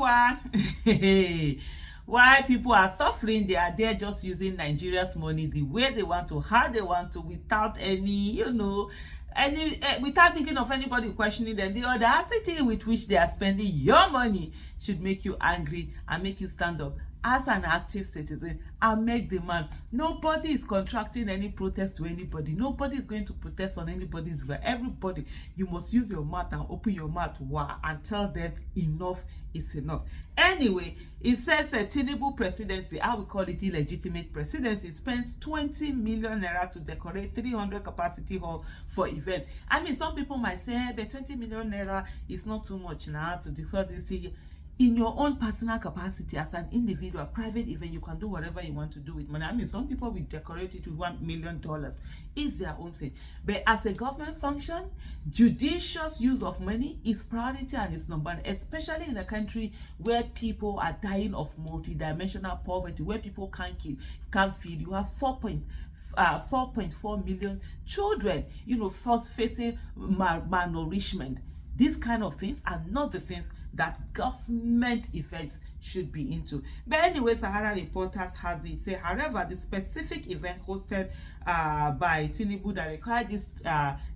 everyone. Why people are suffering, they are there just using Nigeria's money the way they want to, how they want to, without any, without thinking of anybody questioning them. The audacity with which they are spending your money should make you angry and make you stand up as an active citizen and make demand. Nobody is contracting any protest to anybody. Nobody is going to protest on anybody's way. Everybody, you must use your mouth and open your mouth and tell them enough is enough. Anyway, it says a Tinubu presidency, I will call it illegitimate presidency, spends 20 million naira to decorate 300 capacity hall for event. I mean, some people might say, the 20 million naira is not too much now to declare this. In your own personal capacity as an individual, private event, you can do whatever you want to do with money. I mean, some people will decorate it with $1 million. It's their own thing. But as a government function, judicious use of money is priority and it's number one, especially in a country where people are dying of multidimensional poverty, where people can't feed. You have 4.4 million children, first facing malnourishment. These kind of things are not the things that government events should be into. But anyway, Sahara Reporters has it say, however, the specific event hosted by Tinubu that required this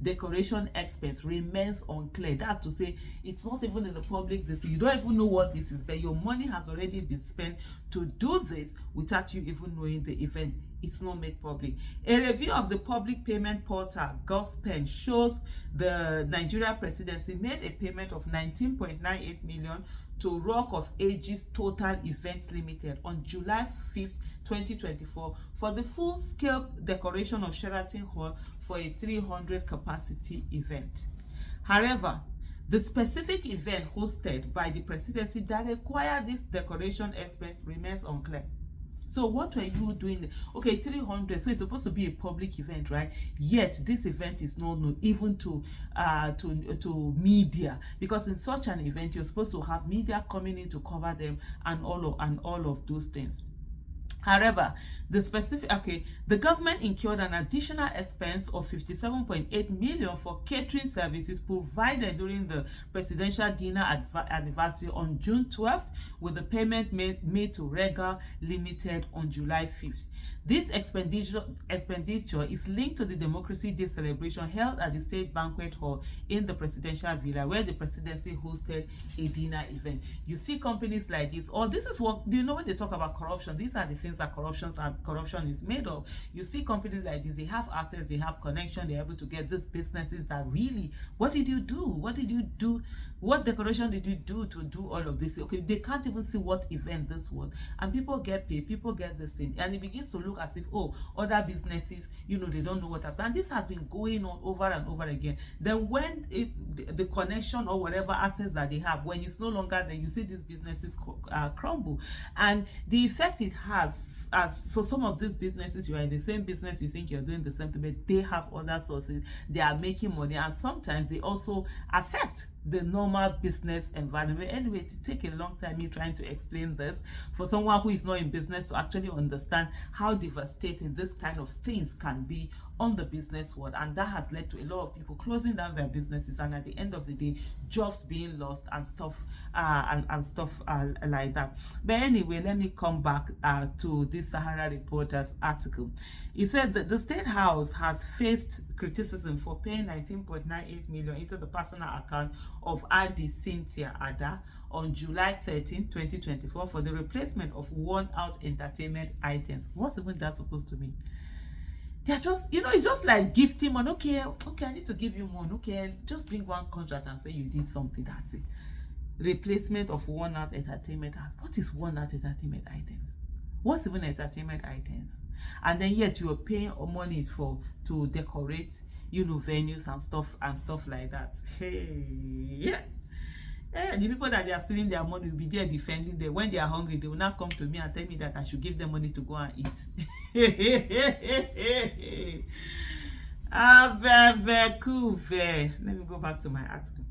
decoration expense remains unclear. That's to say, it's not even in the public. You don't even know what this is, but your money has already been spent to do this without you even knowing the event. It's not made public. A review of the public payment portal, Gospend, shows the Nigeria presidency made a payment of 19.98 million to Rock of Ages Total Events Limited on July 5th, 2024 for the full-scale decoration of Sheraton Hall for a 300 capacity event. However, the specific event hosted by the presidency that required this decoration expense remains unclear. So what were you doing? Okay, 300. So it's supposed to be a public event, right? Yet this event is not known even to media, because in such an event you're supposed to have media coming in to cover them and all of those things. However, the government incurred an additional expense of 57.8 million for catering services provided during the presidential dinner anniversary on June 12th, with the payment made to Regal Limited on July 5th. This expenditure is linked to the Democracy Day celebration held at the State Banquet Hall in the Presidential Villa, where the presidency hosted a dinner event. You see companies like this, this is what, do you know when they talk about corruption? These are the things that corruption is made of. You see companies like this, they have assets, they have connection, they're able to get these businesses that really, what did you do? What did you do? What decoration did you do to do all of this? Okay, they can't even see what event this was. And people get paid, people get this thing. And it begins to look as if, other businesses, they don't know what happened. And this has been going on over and over again. Then when the connection or whatever assets that they have, when it's no longer there, you see these businesses crumble. And the effect it has, so some of these businesses, you are in the same business, you think you're doing the same thing, but they have other sources, they are making money, and sometimes they also affect the normal business environment. Anyway, it take a long time me trying to explain this for someone who is not in business to actually understand how devastating this kind of things can be on the business world, and that has led to a lot of people closing down their businesses, and at the end of the day, jobs being lost and stuff like that. But anyway, let me come back to this Sahara Reporters article. It said that the State House has faced criticism for paying 19.98 million into the personal account of RD Cynthia Ada on July 13, 2024 for the replacement of worn-out entertainment items. What's even that supposed to mean? They're just, it's just like gifting money. Okay, I need to give you money. Okay, just bring one contract and say you did something. That's it. Replacement of worn-out entertainment. What is worn-out entertainment items? What's even entertainment items? And then yet you are paying money to decorate, venues and stuff like that. Hey, yeah. The people that they are stealing their money will be there defending them. When they are hungry, they will not come to me and tell me that I should give them money to go and eat. Very cool. Let me go back to my article.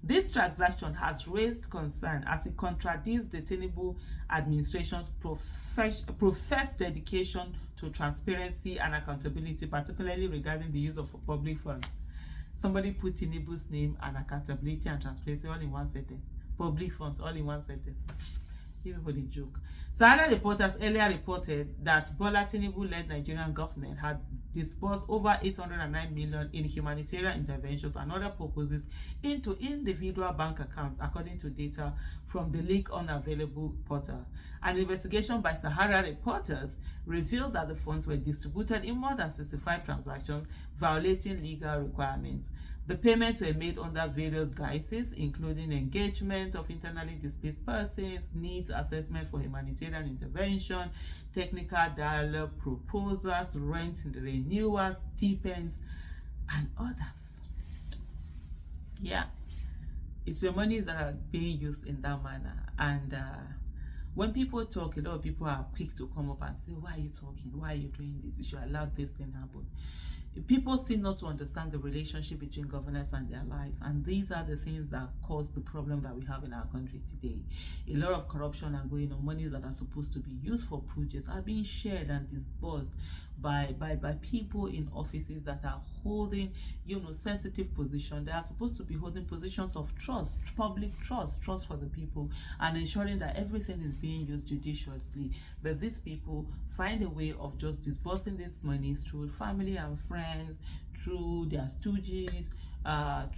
This transaction has raised concern as it contradicts the Tinubu administration's professed dedication to transparency and accountability, particularly regarding the use of public funds. Somebody put Tinubu's name and accountability and transparency all in one sentence. public funds, all in one sentence. Everybody joke. Sahara reporters earlier reported that Bola Tinubu-led Nigerian government had disbursed over 809 million in humanitarian interventions and other purposes into individual bank accounts, according to data from the leak unavailable portal. An investigation by Sahara reporters revealed that the funds were distributed in more than 65 transactions, violating legal requirements. The payments were made under various guises, including engagement of internally displaced persons, needs assessment for humanitarian intervention, technical dialogue proposals, rent renewals, stipends, and others. Yeah, it's your monies that are being used in that manner. And when people talk, a lot of people are quick to come up and say, why are you talking? Why are you doing this? You should allow this thing to happen. People seem not to understand the relationship between governance and their lives, and these are the things that cause the problem that we have in our country today. A lot of corruption are going on. Monies that are supposed to be used for projects are being shared and disbursed by people in offices that are holding, sensitive positions. They are supposed to be holding positions of trust, public trust for the people, and ensuring that everything is being used judiciously. But these people find a way of just disbursing this money through family and friends, through their stooges,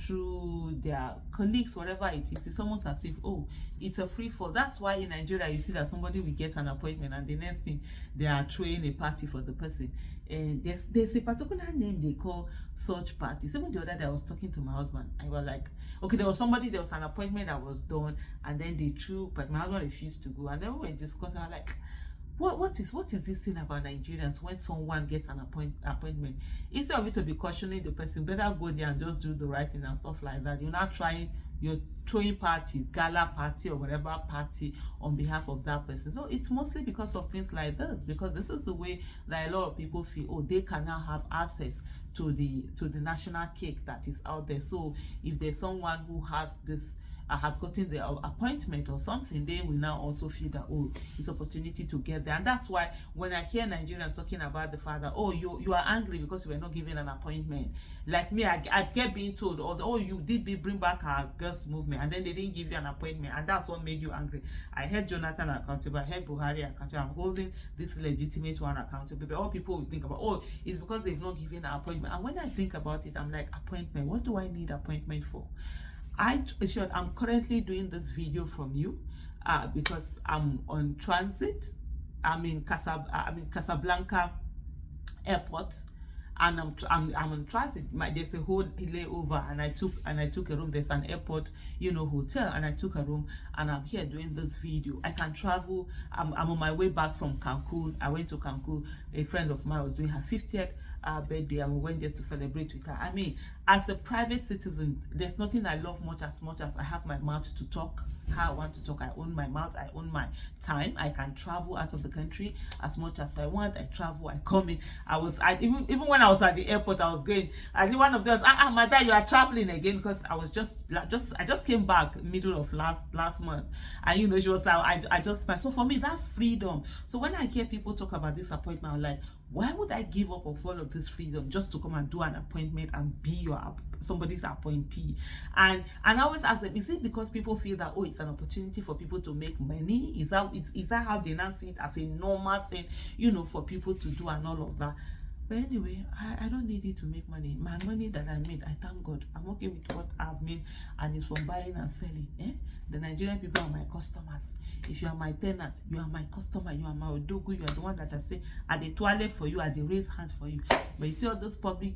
through their colleagues, whatever it is. It's almost as if, oh, it's a free fall. That's why in Nigeria you see that somebody will get an appointment and the next thing they are throwing a party for the person. And there's a particular name they call such parties. Even the other day I was talking to my husband. I was like, okay, there was an appointment that was done, and then they threw, but my husband refused to go. And then we were discussing, I was like, what is this thing about Nigerians? When someone gets an appointment, instead of you to be questioning the person, better go there and just do the right thing and stuff like that. You're not you're throwing parties, gala party or whatever party on behalf of that person. So it's mostly because of things like this, because this is the way that a lot of people feel, oh, they can now have access to the national cake that is out there. So if there's someone who has this has gotten the appointment or something, they will now also feel that, oh, it's opportunity to get there. And that's why when I hear Nigerians talking about the fact that, oh, you are angry because you were not given an appointment. Like me, I get being told, oh, you did bring back our girls movement, and then they didn't give you an appointment, and that's what made you angry. I heard Jonathan accountable, I heard Buhari accountable. I'm holding this legitimate one accountable. But all people will think about, oh, it's because they've not given an appointment. And when I think about it, I'm like, appointment, what do I need appointment for? I'm currently doing this video from you because I'm on transit. I'm in Casablanca airport, and I'm on transit. There's a whole layover, and I took a room. There's an airport, hotel, and I took a room, and I'm here doing this video. I can travel. I'm on my way back from Cancun. I went to Cancun. A friend of mine was doing her 50th birthday, and we went there to celebrate with her. I mean, as a private citizen, there's nothing I love much as I have my mouth to talk how I want to talk. I own my mouth, I own my time. I can travel out of the country as much as I want. I travel, I come in. Even when I was at the airport, I was going, I think one of them was, my dad, you are traveling again, because I was I just came back middle of last month, and she was like, I just, so for me, that freedom. So when I hear people talk about this appointment, I'm like, why would I give up of all of this freedom just to come and do an appointment and be somebody's appointee? And I always ask them, is it because people feel that, oh, it's an opportunity for people to make money? Is that how they now see it as a normal thing, for people to do and all of that? But anyway, I don't need it to make money. My money that I made, I thank God. I'm okay with what I've made, and it's from buying and selling. The Nigerian people are my customers. If you are my tenant, you are my customer. You are my odogu. You are the one that I say, at the toilet for you, at the raise hand for you. But you see all those public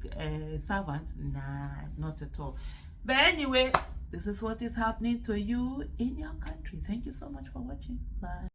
servants? Nah, not at all. But anyway, this is what is happening to you in your country. Thank you so much for watching. Bye.